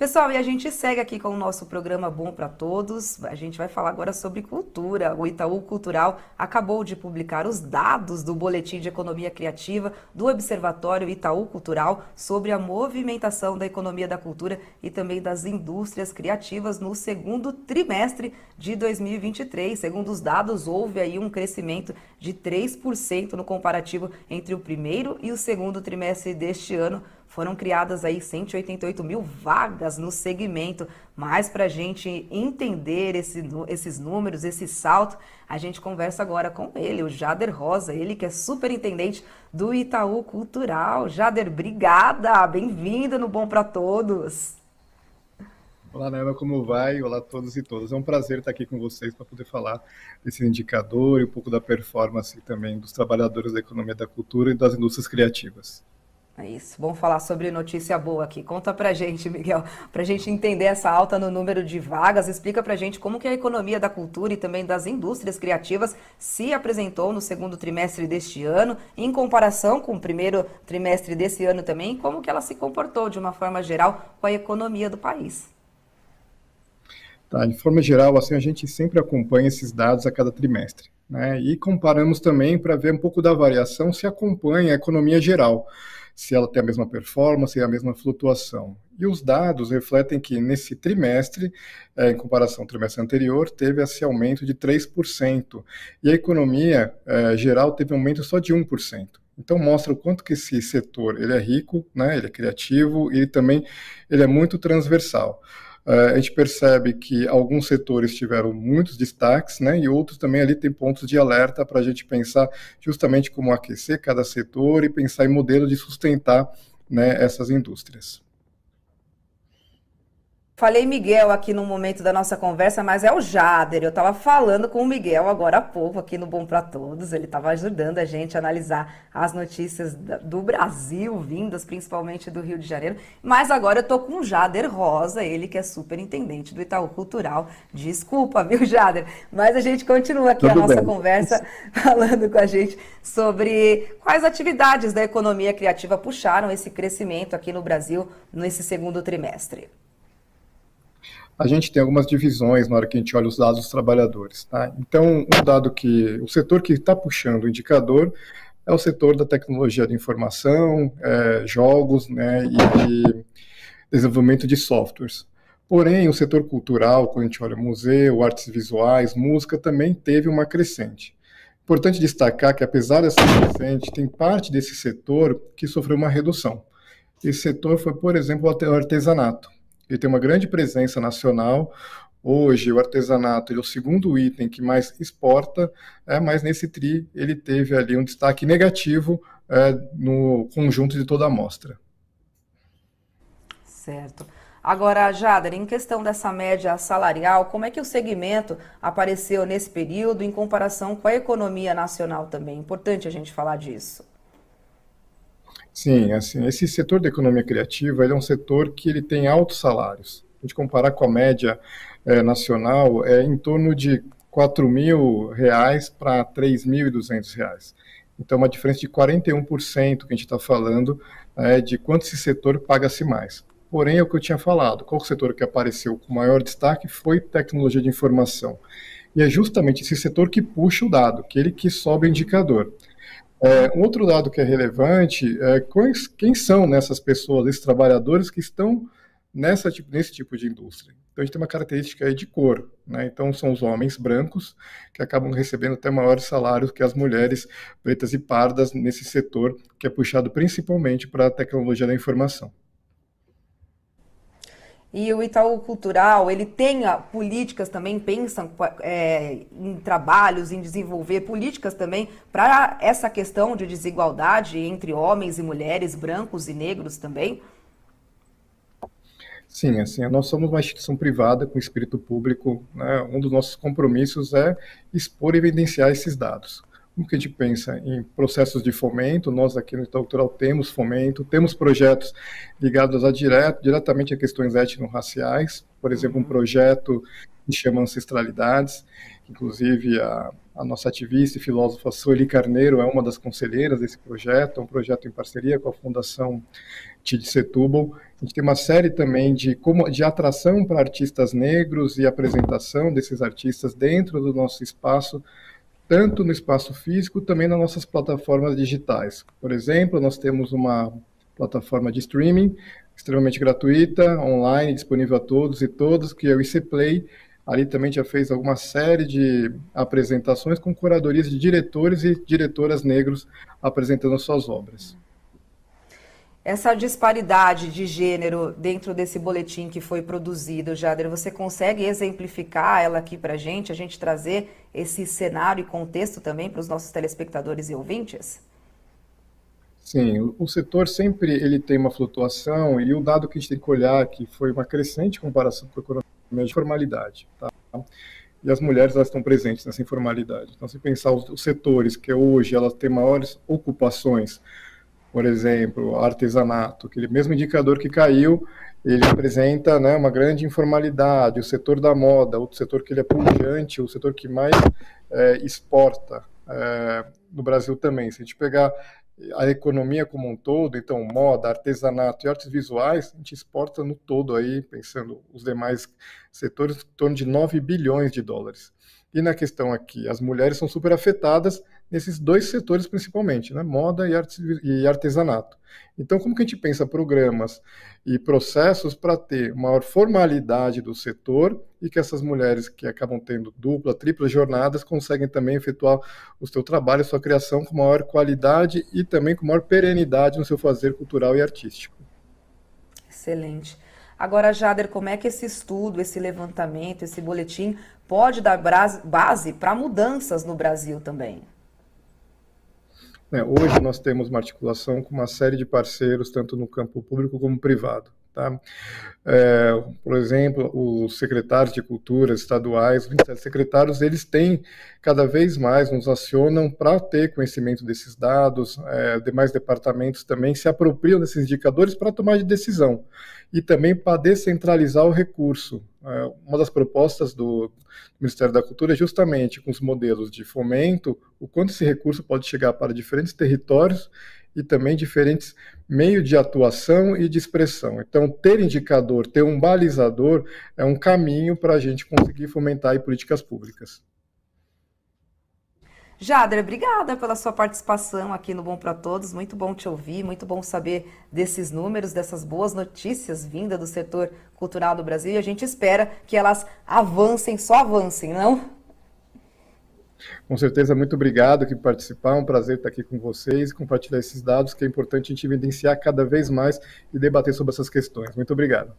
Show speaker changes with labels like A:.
A: Pessoal, e a gente segue aqui com o nosso programa Bom para Todos. A gente vai falar agora sobre cultura. O Itaú Cultural acabou de publicar os dados do Boletim de Economia Criativa do Observatório Itaú Cultural sobre a movimentação da economia da cultura e também das indústrias criativas no segundo trimestre de 2023. Segundo os dados, houve aí um crescimento de 3% no comparativo entre o primeiro e o segundo trimestre deste ano. Foram criadas aí 188 mil vagas no segmento, mas para a gente entender esses números, esse salto, a gente conversa agora com ele, o Jader Rosa, ele que é superintendente do Itaú Cultural. Jader, obrigada, bem-vindo no Bom para Todos.
B: Olá, Nela, como vai? Olá a todos e todas. É um prazer estar aqui com vocês para poder falar desse indicador e um pouco da performance também dos trabalhadores da economia da cultura e das indústrias criativas.
A: É isso, vamos falar sobre notícia boa aqui. Conta pra gente, Miguel, pra gente entender essa alta no número de vagas, explica pra gente como que a economia da cultura e também das indústrias criativas se apresentou no segundo trimestre deste ano, em comparação com o primeiro trimestre desse ano também, como que ela se comportou de uma forma geral com a economia do país.
B: Tá, de forma geral, assim, a gente sempre acompanha esses dados a cada trimestre, né? E comparamos também para ver um pouco da variação se acompanha a economia geral, se ela tem a mesma performance e a mesma flutuação. E os dados refletem que nesse trimestre, em comparação ao trimestre anterior, teve esse aumento de 3%, e a economia geral teve um aumento só de 1%. Então mostra o quanto que esse setor ele é rico, né, ele é criativo e ele é muito transversal. A gente percebe que alguns setores tiveram muitos destaques, né, e outros também ali tem pontos de alerta para a gente pensar justamente como aquecer cada setor e pensar em modelo de sustentar, né, essas indústrias.
A: Falei Miguel aqui no momento da nossa conversa, mas é o Jader. Eu estava falando com o Miguel agora há pouco aqui no Bom para Todos. Ele estava ajudando a gente a analisar as notícias do Brasil, vindas principalmente do Rio de Janeiro. Mas agora eu estou com o Jader Rosa, ele que é superintendente do Itaú Cultural. Desculpa, viu, Jader? Mas a gente continua aqui a
B: Tudo
A: nossa
B: bem.
A: conversa falando com a gente sobre quais atividades da economia criativa puxaram esse crescimento aqui no Brasil nesse segundo trimestre.
B: A gente tem algumas divisões na hora que a gente olha os dados dos trabalhadores, tá? Então, o setor que está puxando o indicador é o setor da tecnologia de informação, jogos, né, e de desenvolvimento de softwares. Porém, o setor cultural, quando a gente olha museu, artes visuais, música, também teve uma crescente. Importante destacar que, apesar dessa crescente, tem parte desse setor que sofreu uma redução. Esse setor foi, por exemplo, o artesanato. Ele tem uma grande presença nacional. Hoje, o artesanato é o segundo item que mais exporta, mas nesse TRI ele teve ali um destaque negativo no conjunto de toda a amostra.
A: Certo. Agora, Jader, em questão dessa média salarial, como é que o segmento apareceu nesse período em comparação com a economia nacional também? Importante a gente falar disso.
B: Sim, assim, esse setor da economia criativa ele é um setor que ele tem altos salários. Se a gente comparar com a média nacional, é em torno de R$ 4.000 para R$ 3.200. Então, uma diferença de 41% que a gente está falando de quanto esse setor paga-se mais. Porém, é o que eu tinha falado, qual o setor que apareceu com maior destaque foi tecnologia de informação. E é justamente esse setor que puxa o dado, que ele que sobe o indicador. Um outro dado que é relevante é quem são nessas pessoas, esses trabalhadores que estão nesse tipo de indústria. Então, a gente tem uma característica aí de cor, né? Então, são os homens brancos que acabam recebendo até maiores salários que as mulheres pretas e pardas nesse setor, que é puxado principalmente para a tecnologia da informação.
A: E o Itaú Cultural, ele tem políticas também, pensam em trabalhos, em desenvolver políticas também para essa questão de desigualdade entre homens e mulheres, brancos e negros também?
B: Sim, assim, nós somos uma instituição privada com espírito público, né? Um dos nossos compromissos é expor e evidenciar esses dados. Como que a gente pensa em processos de fomento? Nós aqui no Itaú Cultural temos fomento, temos projetos ligados diretamente a questões étnico-raciais, por exemplo, um projeto que chama Ancestralidades, inclusive a nossa ativista e filósofa Sueli Carneiro é uma das conselheiras desse projeto, é um projeto em parceria com a Fundação de Setúbal. A gente tem uma série também de atração para artistas negros e apresentação desses artistas dentro do nosso espaço, tanto no espaço físico, também nas nossas plataformas digitais. Por exemplo, nós temos uma plataforma de streaming extremamente gratuita, online, disponível a todos e todas, que é o IC Play. Ali também já fez alguma série de apresentações com curadorias de diretores e diretoras negros apresentando suas obras.
A: Essa disparidade de gênero dentro desse boletim que foi produzido, Jader, você consegue exemplificar ela aqui para a gente trazer esse cenário e contexto também para os nossos telespectadores e ouvintes?
B: Sim, o setor sempre ele tem uma flutuação e o dado que a gente tem que olhar que foi uma crescente comparação com a economia de formalidade, tá? E as mulheres elas estão presentes nessa informalidade. Então, se pensar os setores que hoje elas têm maiores ocupações, por exemplo, artesanato, aquele mesmo indicador que caiu, ele apresenta, né, uma grande informalidade. O setor da moda, outro setor que ele é pujante, o setor que mais exporta no Brasil também. Se a gente pegar a economia como um todo, então moda, artesanato e artes visuais, a gente exporta no todo aí, pensando os demais setores, em torno de 9 bilhões de dólares. E na questão aqui, as mulheres são super afetadas nesses dois setores principalmente, né? Moda e artesanato. Então, como que a gente pensa programas e processos para ter maior formalidade do setor e que essas mulheres que acabam tendo dupla, tripla jornadas conseguem também efetuar o seu trabalho, a sua criação com maior qualidade e também com maior perenidade no seu fazer cultural e artístico.
A: Excelente. Agora, Jader, como é que esse estudo, esse levantamento, esse boletim pode dar base para mudanças no Brasil também?
B: Hoje nós temos uma articulação com uma série de parceiros, tanto no campo público como privado. Tá? Por exemplo, os secretários de cultura estaduais, 27 secretários, eles têm cada vez mais, nos acionam para ter conhecimento desses dados, demais departamentos também se apropriam desses indicadores para tomar de decisão e também para descentralizar o recurso. Uma das propostas do Ministério da Cultura é justamente com os modelos de fomento, o quanto esse recurso pode chegar para diferentes territórios e também diferentes meios de atuação e de expressão. Então, ter indicador, ter um balizador, é um caminho para a gente conseguir fomentar aí políticas públicas.
A: Jader, obrigada pela sua participação aqui no Bom para Todos. Muito bom te ouvir, muito bom saber desses números, dessas boas notícias vindas do setor cultural do Brasil. E a gente espera que elas avancem, só avancem, não?
B: Com certeza, muito obrigado por participar, um prazer estar aqui com vocês e compartilhar esses dados, que é importante a gente evidenciar cada vez mais e debater sobre essas questões. Muito obrigado.